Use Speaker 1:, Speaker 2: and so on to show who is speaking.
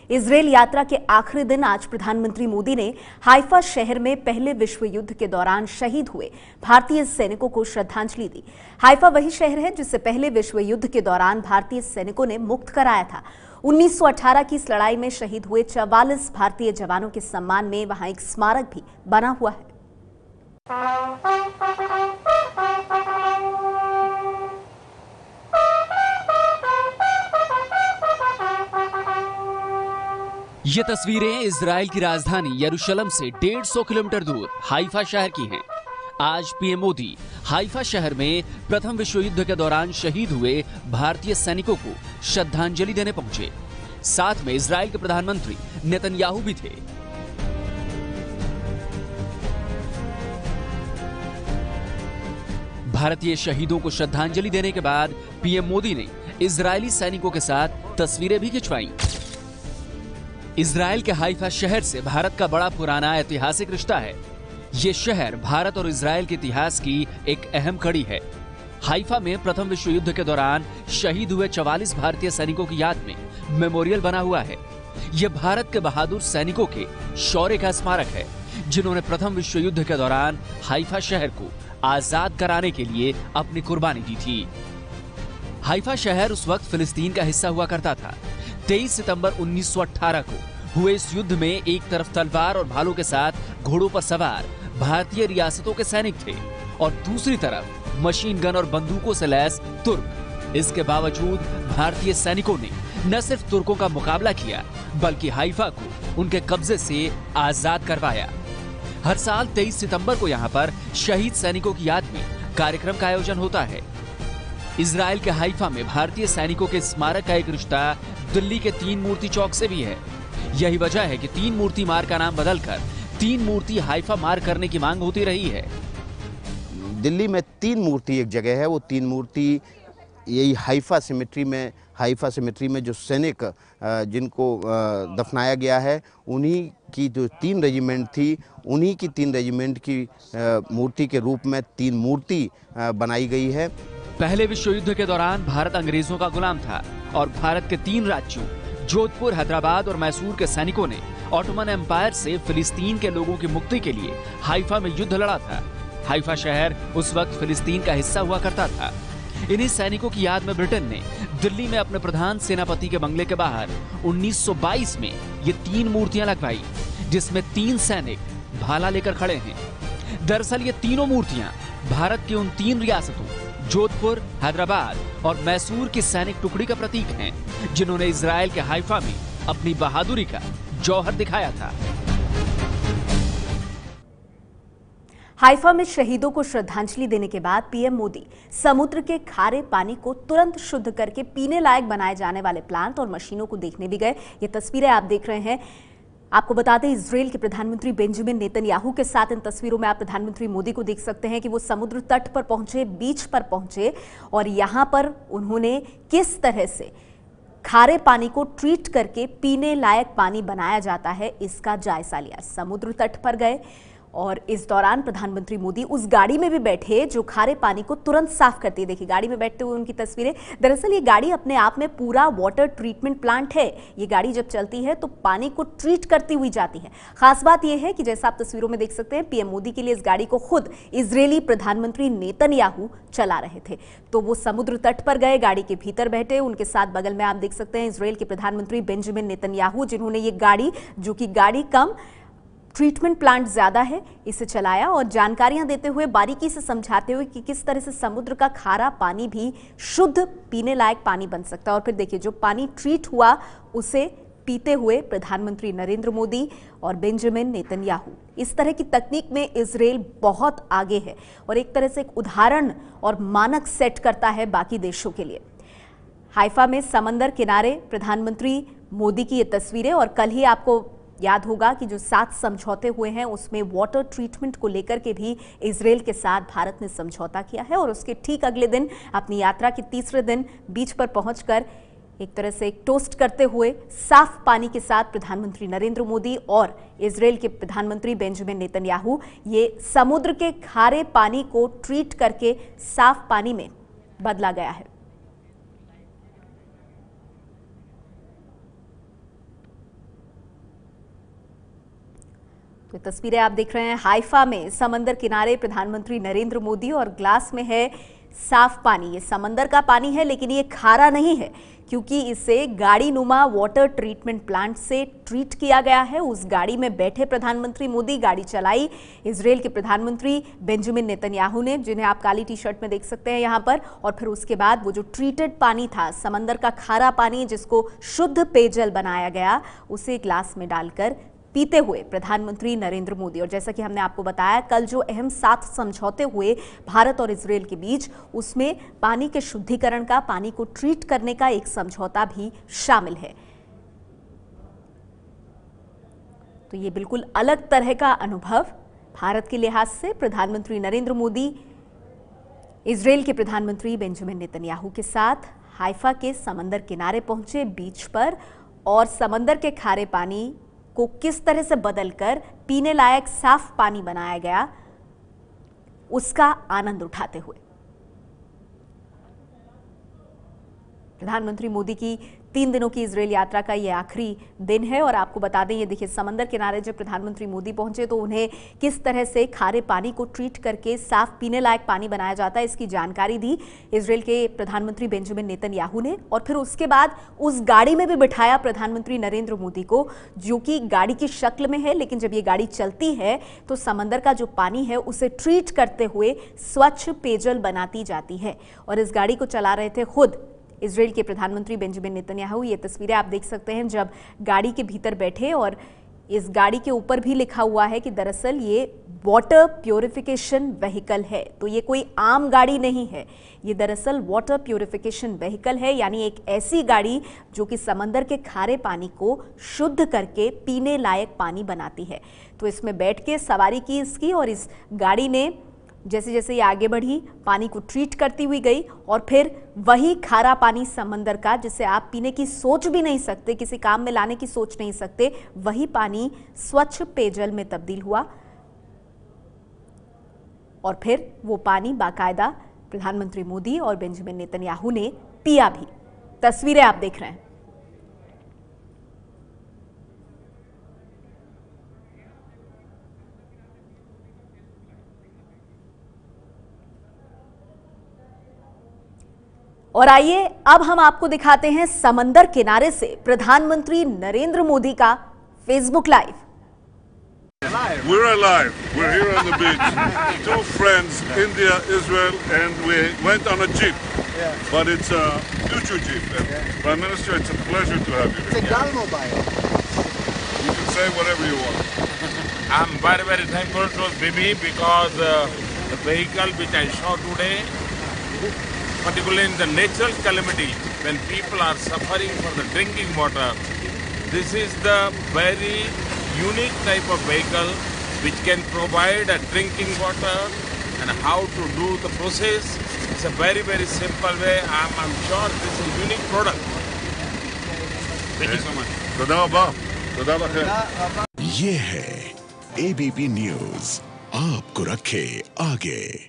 Speaker 1: Israel यात्रा के आखिरी दिन आज प्रधानमंत्री मोदी ने हाइफा शहर में पहले विश्व युद्ध के दौरान शहीद हुए भारतीय सैनिकों को श्रद्धांजलि दी। हाइफा वही शहर है जिसे पहले विश्व युद्ध के दौरान भारतीय सैनिकों ने मुक्त कराया था। 1918 की इस लड़ाई में शहीद हुए 44 भारतीय जवानों के सम्मान में वहां एक स्मारक भी बना हुआ है।
Speaker 2: ये तस्वीरें इजराइल की राजधानी यरूशलेम से 150 किलोमीटर दूर हाइफा शहर की हैं। आज पीएम मोदी हाइफा शहर में प्रथम विश्व युद्ध के दौरान शहीद हुए भारतीय सैनिकों को श्रद्धांजलि देने पहुंचे। साथ में इजराइल के प्रधानमंत्री नेतन्याहू भी थे। भारतीय शहीदों को श्रद्धांजलि देने के बाद पीएम मोदी ने इजरायली सैनिकों के साथ तस्वीरें भी खिंचवाईं। इजराइल के हाइफा शहर से भारत का बड़ा पुराना ऐतिहासिक रिश्ता है। ये शहर भारत और इजराइल के इतिहास की एक अहम कड़ी है। हाइफा में प्रथम विश्व युद्ध के दौरान शहीद हुए 44 भारतीय सैनिकों की याद में मेमोरियल बना हुआ है। यह भारत के बहादुर सैनिकों के शौर्य का स्मारक है, जिन्होंने प्रथम विश्व युद्ध के दौरान हाइफा शहर को आजाद कराने के लिए अपनी कुर्बानी दी थी। हाइफा शहर उस वक्त फिलिस्तीन का हिस्सा हुआ करता था। 23 सितंबर 1918 को हुए इस युद्ध में एक तरफ तलवार और भालों के साथ घोड़ों पर सवार भारतीय रियासतों के सैनिक थे और दूसरी तरफ मशीन गन और बंदूकों से लैस तुर्क। इसके बावजूद भारतीय सैनिकों ने न सिर्फ तुर्कों का मुकाबला किया, बल्कि हाइफा को उनके कब्जे से आजाद करवाया। हर साल 23 सितंबर को यहाँ पर शहीद सैनिकों की याद में कार्यक्रम का आयोजन होता है। इजराइल के हाइफा में भारतीय सैनिकों के स्मारक का एक रिश्ता दिल्ली के तीन मूर्ति चौक से भी है। यही वजह है कि तीन मूर्ति मार्ग का नाम बदलकर तीन मूर्ति हाइफा मार्ग करने की मांग होती रही है।
Speaker 3: दिल्ली में तीन मूर्ति एक जगह है, वो तीन मूर्ति यही हाइफा सिमेट्री में जो सैनिक जिनको दफनाया गया है, उन्हीं की जो तीन रेजिमेंट थी, उन्हीं की तीन रेजिमेंट की मूर्ति के रूप में तीन मूर्ति बनाई गई है।
Speaker 2: पहले विश्व युद्ध के दौरान भारत अंग्रेजों का गुलाम था और भारत के तीन राज्यों जोधपुर, हैदराबाद और मैसूर के सैनिकों ने ऑटोमन एम्पायर से फिलिस्तीन के लोगों की मुक्ति के लिए हाइफा में युद्ध लड़ा था। हाइफा शहर उस वक्त फिलिस्तीन का हिस्सा हुआ करता था। इन्हीं सैनिकों की याद में ब्रिटेन ने दिल्ली में अपने प्रधान सेनापति के बंगले के बाहर 1922 में ये तीन मूर्तियां लगवाई, जिसमें तीन सैनिक भाला लेकर खड़े हैं। दरअसल ये तीनों मूर्तियां भारत की उन तीन रियासतों जोधपुर, हैदराबाद और मैसूर की सैनिक टुकड़ी का प्रतीक हैं, जिन्होंने इजराइल के हाइफा में अपनी बहादुरी का जौहर दिखाया था।
Speaker 1: हाइफा में शहीदों को श्रद्धांजलि देने के बाद पीएम मोदी समुद्र के खारे पानी को तुरंत शुद्ध करके पीने लायक बनाए जाने वाले प्लांट और मशीनों को देखने भी गए। ये तस्वीरें आप देख रहे हैं। आपको बता दें, इजरायल के प्रधानमंत्री बेंजामिन नेतन्याहू के साथ इन तस्वीरों में आप प्रधानमंत्री मोदी को देख सकते हैं कि वो समुद्र तट पर पहुंचे, बीच पर पहुंचे और यहां पर उन्होंने किस तरह से खारे पानी को ट्रीट करके पीने लायक पानी बनाया जाता है, इसका जायजा लिया। समुद्र तट पर गए और इस दौरान प्रधानमंत्री मोदी उस गाड़ी में भी बैठे जो खारे पानी को तुरंत साफ करती है। देखिए, गाड़ी में बैठते हुए उनकी तस्वीरें। दरअसल ये गाड़ी अपने आप में पूरा वाटर ट्रीटमेंट प्लांट है। ये गाड़ी जब चलती है तो पानी को ट्रीट करती हुई जाती है। खास बात यह है कि जैसा आप तस्वीरों में देख सकते हैं, पीएम मोदी के लिए इस गाड़ी को खुद इजरायली प्रधानमंत्री नेतन्याहू चला रहे थे। तो वो समुद्र तट पर गए, गाड़ी के भीतर बैठे। उनके साथ बगल में आप देख सकते हैं इजरायल के प्रधानमंत्री बेंजामिन नेतन्याहू, जिन्होंने ये गाड़ी, जो कि गाड़ी कम ट्रीटमेंट प्लांट ज्यादा है, इसे चलाया और जानकारियां देते हुए, बारीकी से समझाते हुए कि किस तरह से समुद्र का खारा पानी भी शुद्ध पीने लायक पानी बन सकता है। और फिर देखिए, जो पानी ट्रीट हुआ उसे पीते हुए प्रधानमंत्री नरेंद्र मोदी और बेंजामिन नेतन्याहू। इस तरह की तकनीक में इजरायल बहुत आगे है और एक तरह से एक उदाहरण और मानक सेट करता है बाकी देशों के लिए। हाइफा में समंदर किनारे प्रधानमंत्री मोदी की ये तस्वीरें, और कल ही आपको याद होगा कि जो 7 समझौते हुए हैं उसमें वाटर ट्रीटमेंट को लेकर के भी इजरायल के साथ भारत ने समझौता किया है। और उसके ठीक अगले दिन, अपनी यात्रा के तीसरे दिन, बीच पर पहुंचकर एक तरह से एक टोस्ट करते हुए साफ पानी के साथ प्रधानमंत्री नरेंद्र मोदी और इजरायल के प्रधानमंत्री बेंजामिन नेतन्याहू, ये समुद्र के खारे पानी को ट्रीट करके साफ पानी में बदला गया है। तो तस्वीरें आप देख रहे हैं हाइफा में समंदर किनारे प्रधानमंत्री नरेंद्र मोदी और ग्लास में है साफ पानी। ये समंदर का पानी है लेकिन ये खारा नहीं है क्योंकि इसे गाड़ी नुमा वाटर ट्रीटमेंट प्लांट से ट्रीट किया गया है। उस गाड़ी में बैठे प्रधानमंत्री मोदी, गाड़ी चलाई इजराइल के प्रधानमंत्री बेंजामिन नेतन्याहू ने, जिन्हें आप काली टी शर्ट में देख सकते हैं यहां पर। और फिर उसके बाद वो जो ट्रीटेड पानी था, समंदर का खारा पानी जिसको शुद्ध पेयजल बनाया गया, उसे ग्लास में डालकर पीते हुए प्रधानमंत्री नरेंद्र मोदी। और जैसा कि हमने आपको बताया, कल जो अहम 7 समझौते हुए भारत और इजराइल के बीच, उसमें पानी के शुद्धिकरण का, पानी को ट्रीट करने का एक समझौता भी शामिल है। तो ये बिल्कुल अलग तरह का अनुभव भारत के लिहाज से। प्रधानमंत्री नरेंद्र मोदी इजराइल के प्रधानमंत्री बेंजामिन नेतन्याहू के साथ हाइफा के समंदर किनारे पहुंचे, बीच पर, और समंदर के खारे पानी को किस तरह से बदलकर पीने लायक साफ पानी बनाया गया, उसका आनंद उठाते हुए। प्रधानमंत्री मोदी की 3 दिनों की इजराइल यात्रा का यह आखिरी दिन है। और आपको बता दें, ये देखिए समंदर किनारे जब प्रधानमंत्री मोदी पहुंचे तो उन्हें किस तरह से खारे पानी को ट्रीट करके साफ पीने लायक पानी बनाया जाता है, इसकी जानकारी दी इजराइल के प्रधानमंत्री बेंजामिन नेतन्याहू ने। और फिर उसके बाद उस गाड़ी में भी बिठाया प्रधानमंत्री नरेंद्र मोदी को, जो कि गाड़ी की शक्ल में है, लेकिन जब ये गाड़ी चलती है तो समंदर का जो पानी है उसे ट्रीट करते हुए स्वच्छ पेयजल बनाती जाती है। और इस गाड़ी को चला रहे थे खुद इजराइल के प्रधानमंत्री बेंजामिन नेतन्याहू। ये तस्वीरें आप देख सकते हैं जब गाड़ी के भीतर बैठे, और इस गाड़ी के ऊपर भी लिखा हुआ है कि दरअसल ये वाटर प्यूरिफिकेशन व्हीकल है। तो ये कोई आम गाड़ी नहीं है, ये दरअसल वाटर प्यूरिफिकेशन व्हीकल है, यानी एक ऐसी गाड़ी जो कि समंदर के खारे पानी को शुद्ध करके पीने लायक पानी बनाती है। तो इसमें बैठ के सवारी की इसकी, और इस गाड़ी ने जैसे जैसे ये आगे बढ़ी, पानी को ट्रीट करती हुई गई, और फिर वही खारा पानी समंदर का, जिसे आप पीने की सोच भी नहीं सकते, किसी काम में लाने की सोच नहीं सकते, वही पानी स्वच्छ पेयजल में तब्दील हुआ। और फिर वो पानी बाकायदा प्रधानमंत्री मोदी और बेंजामिन नेतन्याहू ने पिया भी। तस्वीरें आप देख रहे हैं। और आइए अब हम आपको दिखाते हैं समंदर किनारे से प्रधानमंत्री नरेंद्र मोदी का Facebook live.
Speaker 4: We're alive. We're here on the beach. 2 friends, India, Israel, and we went on a jeep. But it's a future jeep. Prime Minister, it's a pleasure to have you here.
Speaker 5: It's a Galmobile.
Speaker 4: You can say whatever you want.
Speaker 6: I'm very, very thankful to Bibi because the vehicle which I saw today, particularly in the natural calamity, when people are suffering for the drinking water, this is the very unique type of vehicle which can provide a drinking water and how to do the process. It's a very, very simple way. I'm sure this is a unique product. Thank you so much.
Speaker 4: Toda rabba. Toda rabba.
Speaker 7: ये है ABP news, आपको रखे आगे।